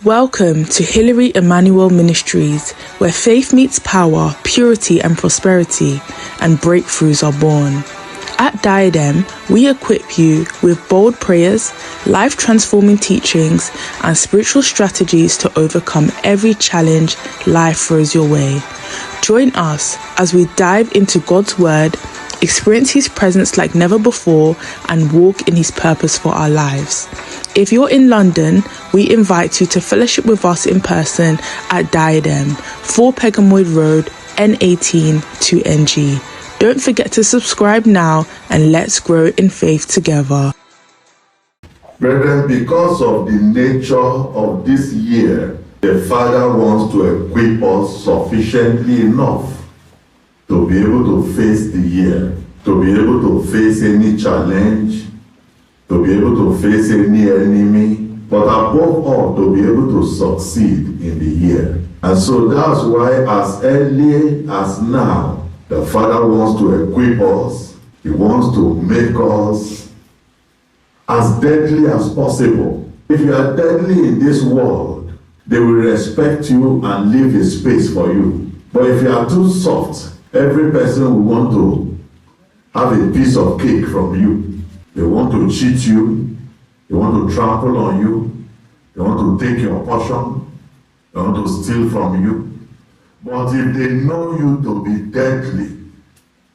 Welcome to Hilary Emmanuel Ministries, where faith meets power, purity and prosperity, and breakthroughs are born. At Diadem, we equip you with bold prayers, life-transforming teachings, and spiritual strategies to overcome every challenge life throws your way. Join us as we dive into God's Word, experience His presence like never before, and walk in His purpose for our lives. If you're in London, we invite you to fellowship with us in person at Diadem, 4 Pegamoid Road, N18 2NG. Don't forget to subscribe now and let's grow in faith together. Brethren, because of the nature of this year, the Father wants to equip us sufficiently enough to be able to face the year, to be able to face any challenge, to be able to face any enemy, but above all, to be able to succeed in the year. And so that's why as early as now, the Father wants to equip us. He wants to make us as deadly as possible. If you are deadly in this world, they will respect you and leave a space for you. But if you are too soft, every person will want to have a piece of cake from you. They want to cheat you. They want to trample on you. They want to take your portion. They want to steal from you. But if they know you to be deadly,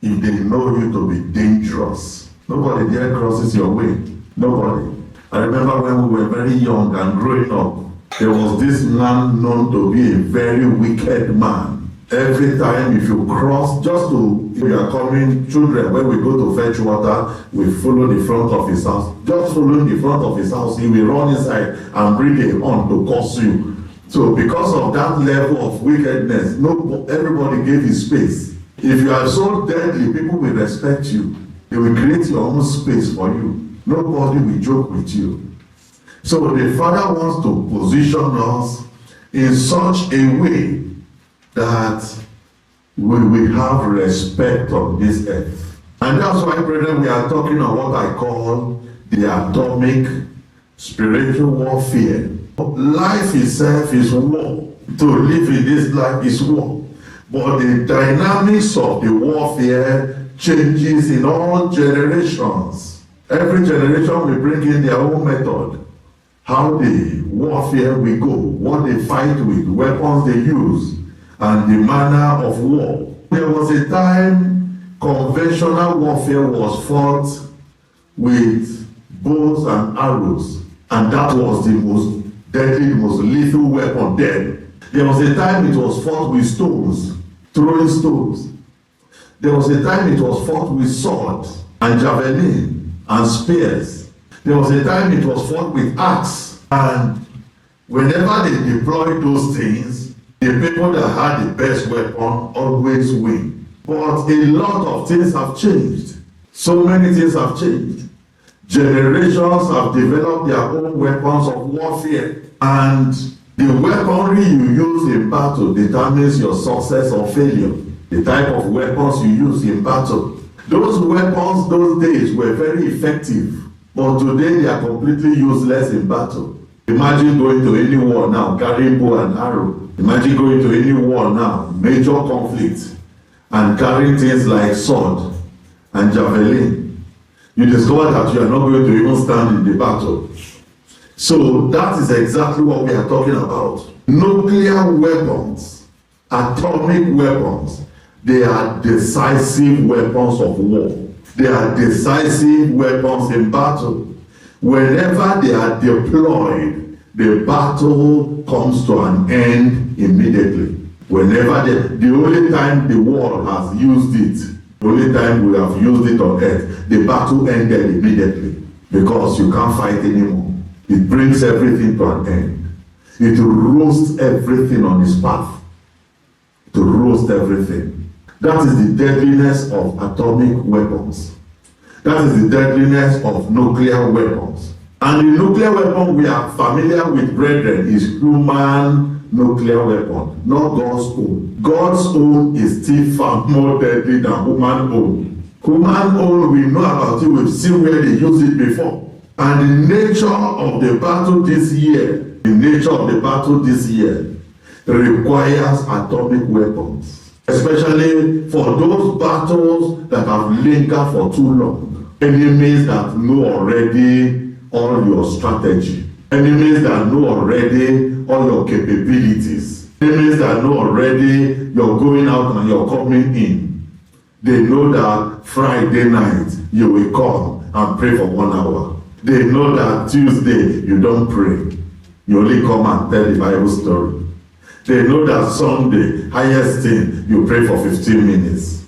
if they know you to be dangerous, nobody there crosses your way. Nobody. I remember when we were very young and growing up, there was this man known to be a very wicked man. Every time if you cross, just to, if you are coming, children, when we go to fetch water, we follow the front of his house. Just following the front of his house, he will run inside and bring a horn to curse you. So because of that level of wickedness, everybody gave his space. If you are so deadly, people will respect you. They will create your own space for you. Nobody will joke with you. So the Father wants to position us in such a way that we will have respect on this earth. And that's why, brethren, we are talking on what I call the atomic spiritual warfare. Life itself is war. To live in this life is war. But the dynamics of the warfare changes in all generations. Every generation will bring in their own method. How the warfare will go, what they fight with, weapons they use, and the manner of war. There was a time conventional warfare was fought with bows and arrows, and that was the most deadly, most lethal weapon then. There was a time it was fought with stones, throwing stones. There was a time it was fought with sword and javelin and spears. There was a time it was fought with axe. And whenever they deployed those things, the people that had the best weapon always win. But a lot of things have changed. So many things have changed. Generations have developed their own weapons of warfare. And the weaponry you use in battle determines your success or failure. The type of weapons you use in battle. Those weapons those days were very effective. But today they are completely useless in battle. Imagine going to any war now, carrying bow and arrow. Imagine going to any war now, major conflict, and carrying things like sword and javelin. You discover that you are not going to even stand in the battle. So that is exactly what we are talking about. Nuclear weapons, atomic weapons, they are decisive weapons of war. They are decisive weapons in battle. Whenever they are deployed, the battle comes to an end immediately. Whenever the only time the world has used it, the only time we have used it on earth, the battle ended immediately because you can't fight anymore. It brings everything to an end. It roasts everything on its path. To roast everything. That is the deadliness of atomic weapons. That is the deadliness of nuclear weapons. And the nuclear weapon we are familiar with, brethren, is human nuclear weapon, not God's own. God's own is still far more deadly than human own. Human own, we know about it, we've seen where they used it before. And the nature of the battle this year The nature of the battle this year requires atomic weapons, especially for those battles that have lingered for too long. Enemies that know already all your strategy, enemies that know already all your capabilities, enemies that know already you're going out and you're coming in. They know that Friday night you will come and pray for 1 hour. They know that Tuesday you don't pray. You only come and tell the Bible story. They know that Sunday, highest thing, you pray for 15 minutes.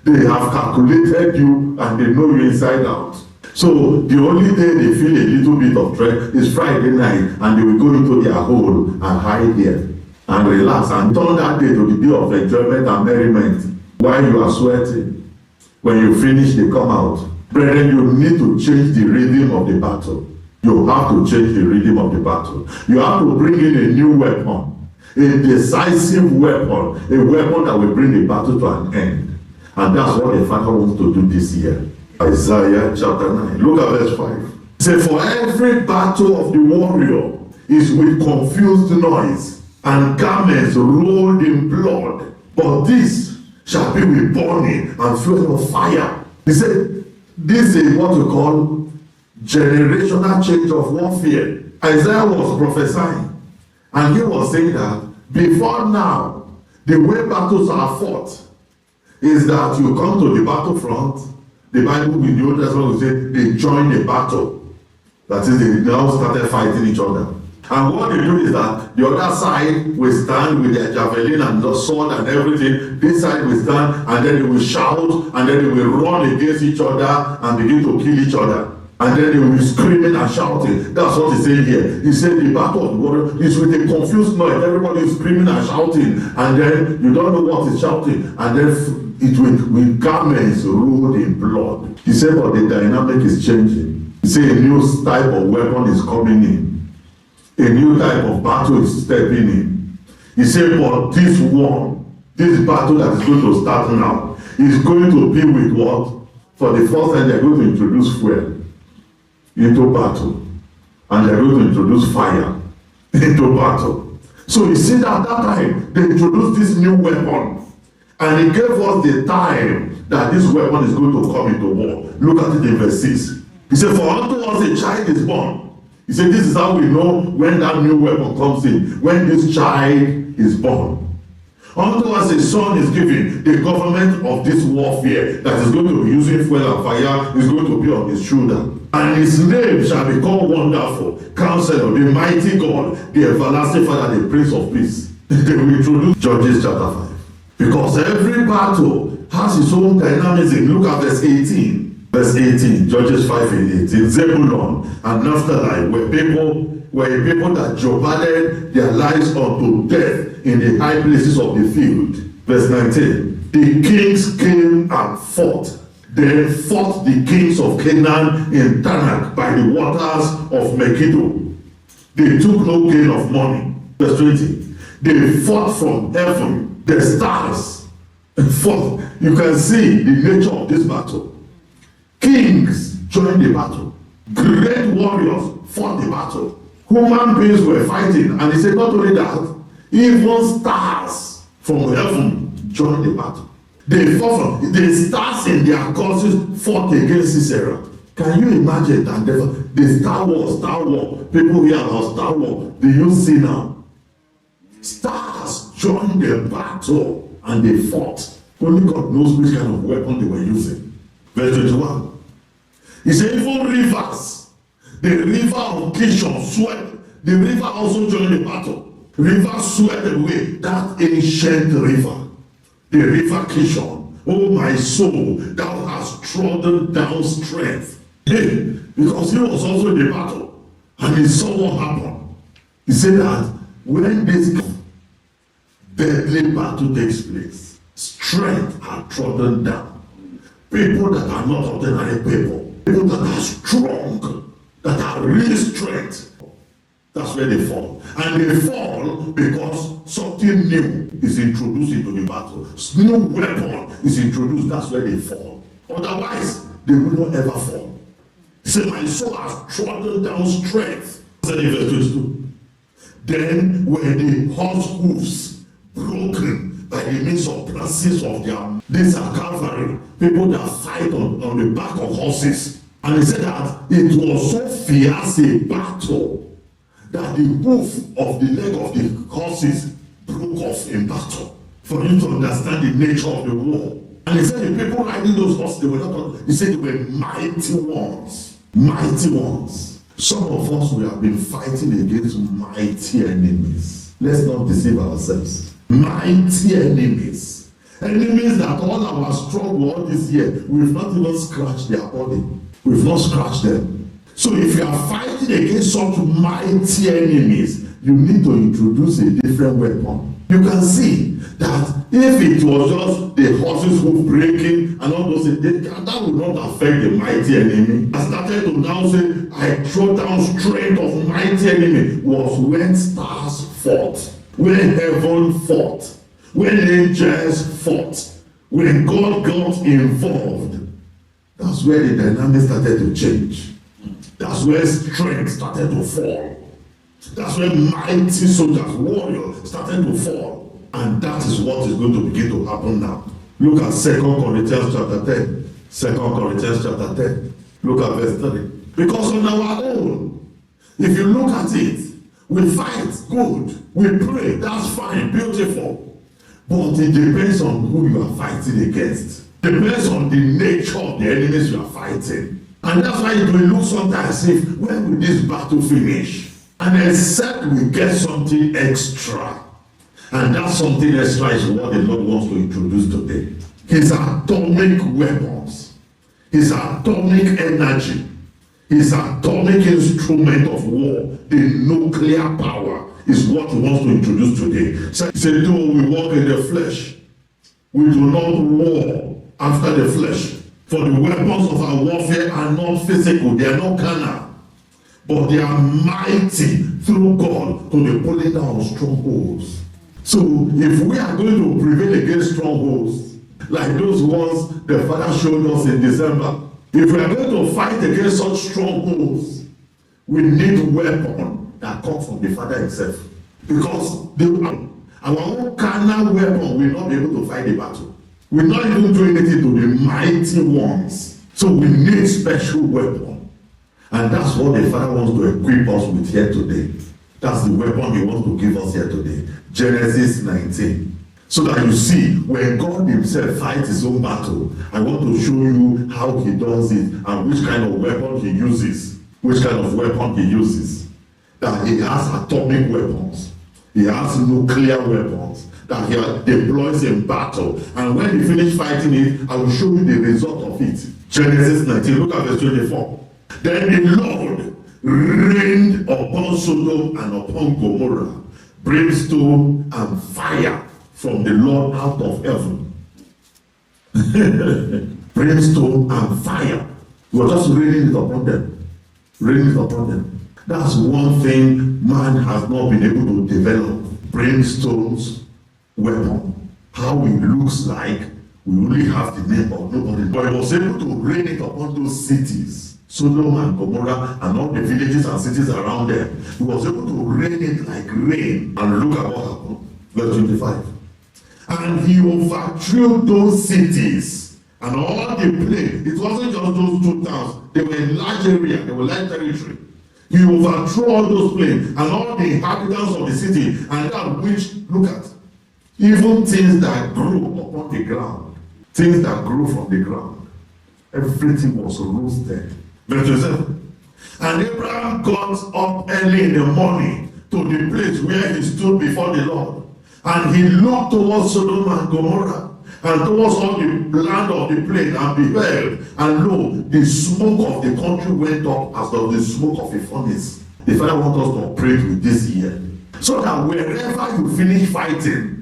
They have calculated you and they know you inside out. So the only day they feel a little bit of threat is Friday night, and they will go into their hole and hide there and relax and turn that day to the day of enjoyment and merriment while you are sweating. When you finish, they come out. Brethren, you need to change the rhythm of the battle. You have to change the rhythm of the battle. You have to bring in a new weapon, a decisive weapon, a weapon that will bring the battle to an end. And that's what the Father wants to do this year. Isaiah chapter 9. Look at verse 5. It says, for every battle of the warrior is with confused noise and garments rolled in blood. But this shall be with burning and fuel of fire. He said, this is what we call generational change of warfare. Isaiah was prophesying, and he was saying that before now, the way battles are fought is that you come to the battlefront. The Bible in the Old Testament will say they join a battle. That is, they now started fighting each other. And what they do is that the other side will stand with their javelin and the sword and everything. This side will stand, and then they will shout, and then they will run against each other and begin to kill each other. And then they will be screaming and shouting. That's what he's saying here. He said the battle of the water is with a confused noise. Everybody is screaming and shouting. And then you don't know what is shouting. And then it will with garments rolled in blood. He said, but the dynamic is changing. He said a new type of weapon is coming in. A new type of battle is stepping in. He said, but this battle that is going to start now is going to be with what? For the first time, they're going to introduce fuel into battle. And they're going to introduce fire into battle. So you see that at that time, they introduced this new weapon. And he gave us the time that this weapon is going to come into war. Look at it in verse 6. He said, for unto us a child is born. He said, this is how we know when that new weapon comes in. When this child is born. Unto us a son is given. The government of this warfare that is going to be using fuel and fire is going to be on his shoulder. And his name shall be called Wonderful, Counselor, the Mighty God, the Everlasting Father, the Prince of Peace. They will introduce Judges chapter 5. Because every battle has its own dynamism. Look at verse 18. Verse 18, Judges 5:18. Zebulun and Naphtali were a people that jeoparded their lives unto death in the high places of the field. Verse 19, the kings came and fought. They fought the kings of Canaan in Tanakh by the waters of Megiddo. They took no gain of money. Verse 20, they fought from heaven, the stars, and fought. You can see the nature of this battle. Kings joined the battle. Great warriors fought the battle. Human beings were fighting, and he said not only that, even stars from heaven joined the battle. They fought from the stars in their courses fought against Sisera. Can you imagine that the Star War, people hear about Star War, do you see now? Stars joined the battle and they fought. Only God knows which kind of weapon they were using. Verse 21. He said, even rivers, the river of Kishon swept, the river also joined the battle. River swept away that ancient river, the river Kishon. Oh, my soul, thou hast trodden down strength. Hey, because he was also in the battle, and he saw what happened. He said that when this deadly battle takes place, strength are trodden down. People that are not ordinary people that are strong, that are really strength, that's where they fall. And they fall because something new is introduced into the battle. New weapon is introduced, that's where they fall. Otherwise, they will not ever fall. He said, my soul has trodden down strength. Said in verse 22. Then were the horse hoofs broken by the means of pieces of their. These are cavalry, people that fight on the back of horses. And he said that it was so fierce a battle that the hoof of the leg of the horses broke off in battle. For you to understand the nature of the war. And he said the people riding those horses, they were not, he said they were mighty ones. Mighty ones. Some of us, we have been fighting against mighty enemies. Let's not deceive ourselves. Mighty enemies. Enemies that all our struggle all this year, we've not even scratched their body. We've not scratched them. So if you are fighting against such mighty enemies, you need to introduce a different weapon. You can see that if it was just the horses who breaking and all those things, that would not affect the mighty enemy. I started to now say, I throw down strength of mighty enemy was when stars fought, when heaven fought, when angels fought, when God got involved. That's where the dynamic started to change. That's where strength started to fall. That's when mighty soldiers, warriors started to fall. And that is what is going to begin to happen now. Look at 2 Corinthians chapter 10. 2 Corinthians chapter 10. Look at verse 3. Because on our own, if you look at it, we fight, good. We pray, that's fine, beautiful. But it depends on who you are fighting against. Depends on the nature of the enemies you are fighting. And that's why it will look sometimes as if, when will this battle finish? And except we get something extra. And that something extra is what the Lord wants to introduce today. His atomic weapons. His atomic energy. His atomic instrument of war. The nuclear power is what he wants to introduce today. So he said, though we walk in the flesh, we do not war after the flesh. For the weapons of our warfare are not physical, they are not carnal, but they are mighty through God to the pulling down of strongholds. So if we are going to prevail against strongholds, like those ones the Father showed us in December, if we are going to fight against such strongholds, we need a weapon that comes from the Father himself. Because our own carnal weapon will not be able to fight the battle. We're not even doing anything to the mighty ones. So we need special weapon. And that's what the Father wants to equip us with here today. That's the weapon he wants to give us here today. Genesis 19. So that you see, when God himself fights his own battle, I want to show you how he does it and which kind of weapon he uses. Which kind of weapon he uses. That he has atomic weapons. He has nuclear weapons that he deploys in battle. And when he finishes fighting it, I will show you the result of it. Genesis 19, look at verse 24. Then the Lord rained upon Sodom and upon Gomorrah brimstone and fire from the Lord out of heaven. Brimstone and fire. He was just raining it upon them. Raining it upon them. That's one thing man has not been able to develop. Brimstone's weapon. How it looks like, we only have the name of nobody. But he was able to rain it upon those cities. Sodom and Gomorrah and all the villages and cities around them. He was able to rain it like rain. And look at what happened. Verse 25. And he overthrew those cities and all the plain. It wasn't just those two towns. They were in large area. They were large territory. He overthrew all those plains and all the inhabitants of the city, and that which, look at, even things that grew upon the ground, things that grew from the ground, everything was roasted. Verse 27. And Abraham got up early in the morning to the place where he stood before the Lord, and he looked towards Sodom and Gomorrah, and towards all the land of the plain, and beheld, and lo, the smoke of the country went up as of the smoke of a furnace. The Father wants us to operate with this year, so that wherever you finish fighting,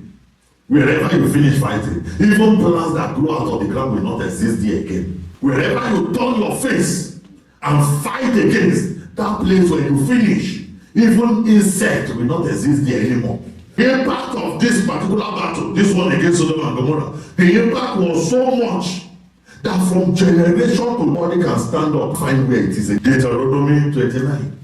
even plants that grow out of the ground will not exist there again. Wherever you turn your face and fight against that place where you finish, even insect will not exist there anymore. The impact of this particular battle, this one against Sodom and Gomorrah, the impact was so much that from generation to body can stand up, find where it is. Deuteronomy 29.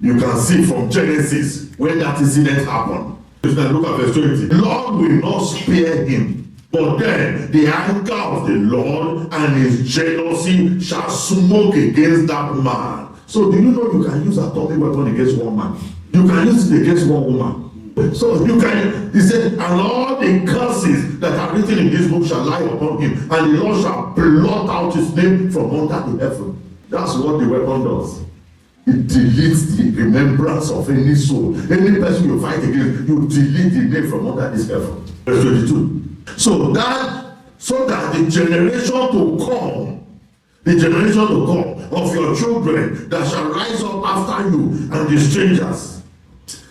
You can see from Genesis when that incident happened. Look at verse 20. The Lord will not spare him, but then the anger of the Lord and his jealousy shall smoke against that man. So do you know you can use atomic weapon against one man? You can use it against one woman. So you can, he said, and all the curses that are written in this book shall lie upon him, and the Lord shall blot out his name from under the heaven. That's what the weapon does. It deletes the remembrance of any soul. Any person you fight against, you delete the name from under this heaven. Verse 22. So that the generation to come of your children that shall rise up after you, and the strangers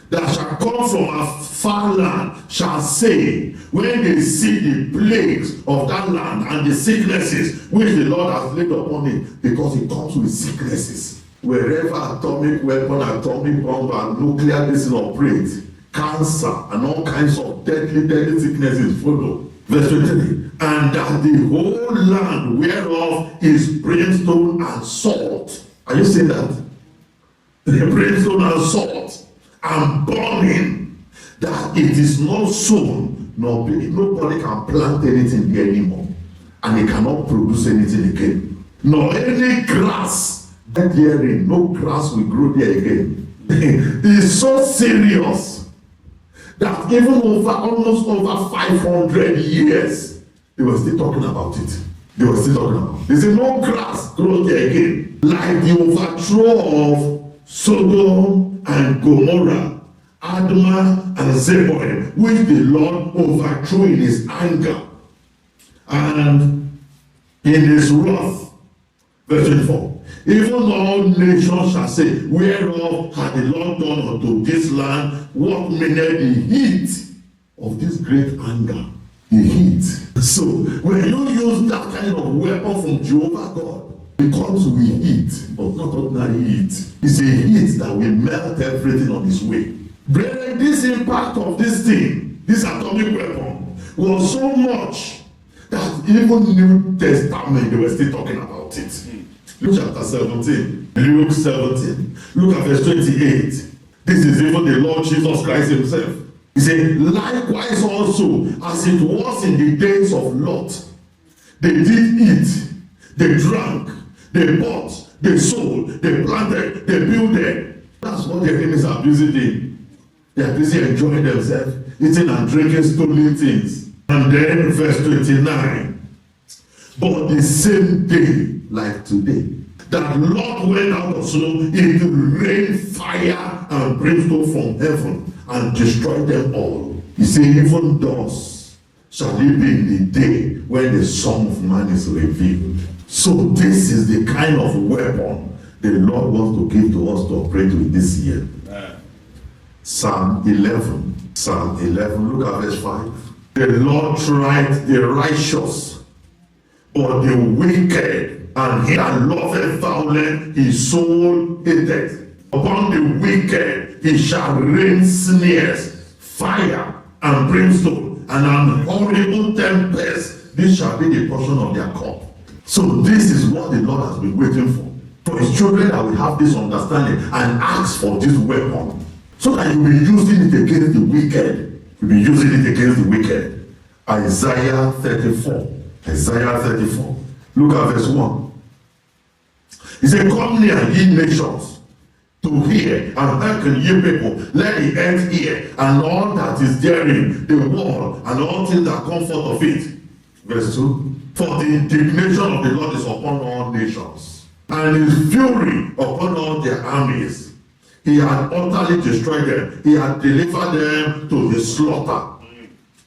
that shall come from a far land shall say, when they see the plagues of that land and the sicknesses which the Lord has laid upon it, because it comes with sicknesses. Wherever atomic weapon, atomic bomb, and nuclear missile operate, cancer and all kinds of deadly sicknesses follow. Verse 23. And that the whole land whereof is brimstone and salt. Are you seeing that? The brimstone and salt and burning, that it is not sown, nor nobody can plant anything there anymore, and it cannot produce anything again. Nor any grass therein, no grass will grow there again. It is so serious that even almost over 500 years, they were still talking about it. They said no grass grows there again. Like the overthrow of Sodom and Gomorrah, Admah and Zeboim, which the Lord overthrew in his anger and in his wrath. Verse 24. Even all nations shall say, whereof had the Lord done unto this land what meaneth the heat of this great anger. The heat. So when you use that kind of weapon from Jehovah God, it comes with heat, but not ordinary heat. It's a heat that will melt everything on its way. Brethren, this impact of this thing, this atomic weapon, was so much that even New Testament, they were still talking about it. Luke chapter 17. Luke 17. Look at verse 28. This is even the Lord Jesus Christ himself. He said, likewise also, as it was in the days of Lot, they did eat, they drank, they bought, they sold, they planted, they builded. That's what the enemies are busy doing. They are busy enjoying themselves, eating and drinking stolen things. And then verse 29. But the same day, like today, that Lot went out of Sodom, it rained fire and brimstone from heaven and destroyed them all. He said, even thus shall it be in the day when the Son of Man is revealed. So this is the kind of weapon the Lord wants to give to us to operate with this year. Psalm 11. Psalm 11, look at verse 5. The Lord tried the righteous, but the wicked, and he that loveth violence, his soul hateth. Upon the wicked he shall rain snares, fire, and brimstone, and an horrible tempest. This shall be the portion of their cup. So this is what the Lord has been waiting for his children, that will have this understanding and ask for this weapon, so that you will be using it against the wicked. You'll be using it against the wicked. Isaiah 34. Isaiah 34. Look at verse 1. He said, come near, ye nations, to hear, and hearken, ye people. Let the earth hear, and all that is therein, the world, and all things that come forth of it. Verse 2. For the indignation of the Lord is upon all nations, and his fury upon all their armies. He had utterly destroyed them. He had delivered them to the slaughter.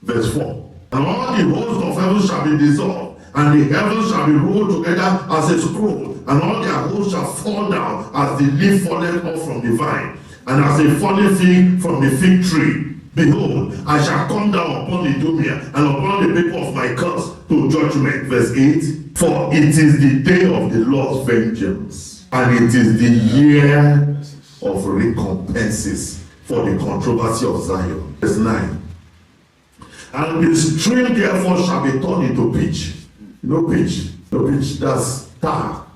Verse 4. And all the hosts of heaven shall be dissolved, and the heavens shall be rolled together as a scroll, and all their hosts shall fall down as the leaf falleth off from the vine, and as a falling fig from the fig tree. Behold, I shall come down upon the Idumea and upon the people of my curse to judgment. Verse 8. For it is the day of the Lord's vengeance, and it is the year of recompenses for the controversy of Zion. Verse 9. And the stream therefore shall be turned into pitch. No pitch, that's tar.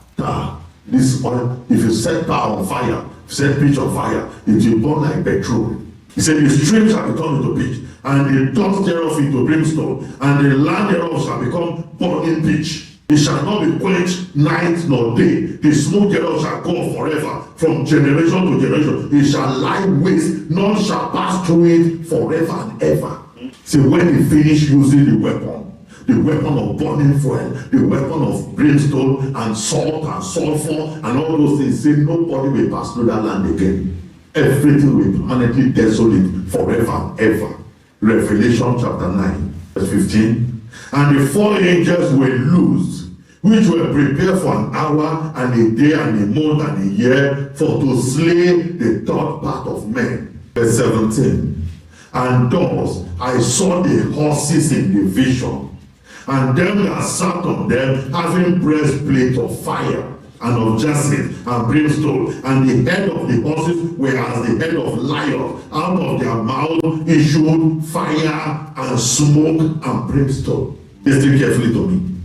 This oil, if you set tar on fire, He said, pitch of fire, it will burn like petrol. He said, the stream shall become into pitch, and the dust thereof into brimstone, and the land thereof shall become burning pitch. It shall not be quenched night nor day. The smoke thereof shall go on forever, from generation to generation. It shall lie waste, none shall pass through it forever and ever. See, when he finished using the weapon of burning fuel, the weapon of brimstone and salt and sulfur and all those things, say nobody will pass through that land again. Everything will be permanently desolate forever and ever. Revelation chapter 9, verse 15. And the 4 angels were loosed, which were prepared for an hour and a day and a month and a year, for to slay the third part of men. Verse 17. And thus I saw the horses in the vision, and them that sat on them having breastplates of fire and of jacinth and brimstone, and the head of the horses were as the head of lions. Out of their mouth issued fire and smoke and brimstone. Listen carefully to me.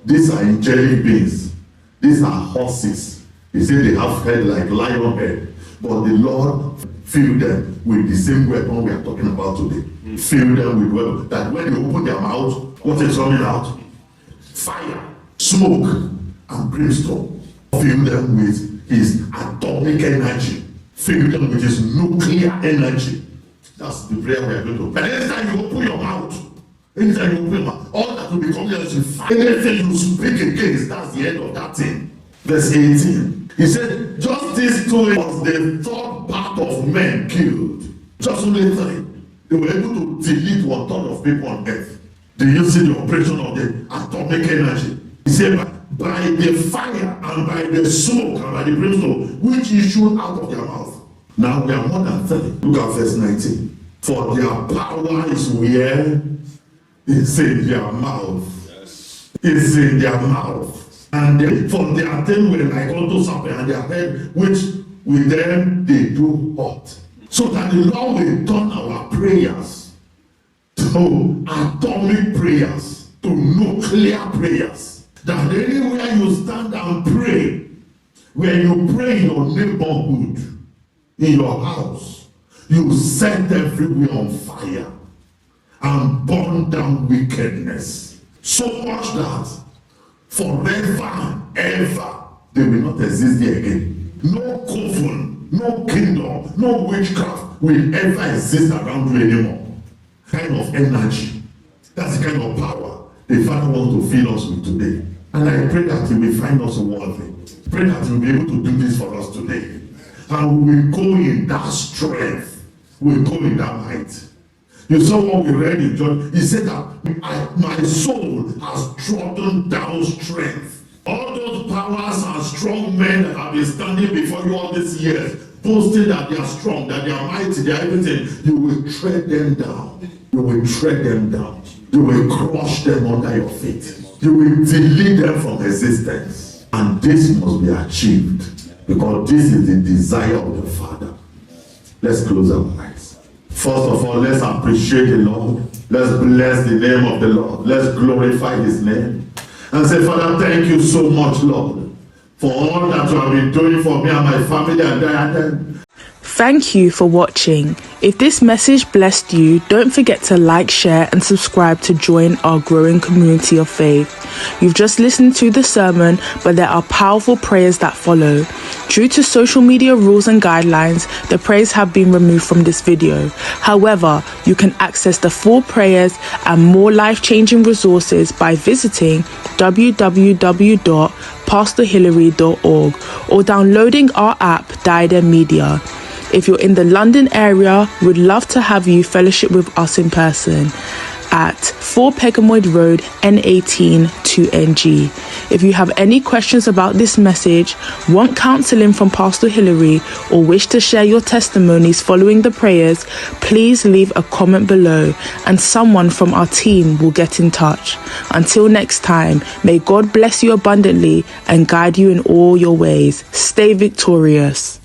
These are angelic beings. These are horses. He said they have head like lion head, but the Lord filled them with the same weapon we are talking about today. Filled them with weapon that when they open their mouth, what is coming out? Fire, smoke, and brimstone. Fill them with his atomic energy. Fill them with his nuclear energy. That's the prayer we are going to. But anytime you open your mouth, all that will become as you fire. Anything you speak against, that's the end of that thing. Verse 18. He said, just these two was the third part of men killed. Just only 3. They were able to delete 1/3 of people on earth. Do you see the operation of the atomic energy? He said, by the fire and by the smoke and by the brimstone which issued out of their mouth. Now we are more than 30. Look at verse 19. For their power is where? It's in their mouth. Yes. It's in their mouth. And for their tail were like unto serpent, and their head which with them they do hurt. So that the Lord will turn our prayers to atomic prayers, to nuclear prayers. That anywhere you stand and pray, when you pray in your neighborhood, in your house, you set everywhere on fire and burn down wickedness. So much that forever and ever they will not exist there again. No coven, no kingdom, no witchcraft will ever exist around you anymore. Kind of energy. That's the kind of power the Father wants to fill us with today. And I pray that He will find us worthy. Pray that He will be able to do this for us today. And we will go in that strength. We will go in that might. You saw what we read in John. He said that my soul has trodden down strength. All those powers and strong men that have been standing before you all these years, boasting that they are strong, that they are mighty, they are everything, you will tread them down. You will tread them down. You will crush them under your feet. You will delete them from existence. And this must be achieved because this is the desire of the Father. Let's close our eyes. First of all, let's appreciate the Lord. Let's bless the name of the Lord. Let's glorify His name. And say, Father, thank you so much, Lord, for all that you have been doing for me and my family and Diadem. Thank you for watching. If this message blessed you, don't forget to like, share and subscribe to join our growing community of faith. You've just listened to the sermon, but there are powerful prayers that follow. Due to social media rules and guidelines, the prayers have been removed from this video. However, you can access the full prayers and more life-changing resources by visiting www.pastorhillary.org or downloading our app Diadem Media. If you're in the London area, we'd love to have you fellowship with us in person at 4 Pegamoid Road, N18 2NG. If you have any questions about this message, want counseling from Pastor Hillary, or wish to share your testimonies following the prayers, please leave a comment below and someone from our team will get in touch. Until next time, may God bless you abundantly and guide you in all your ways. Stay victorious.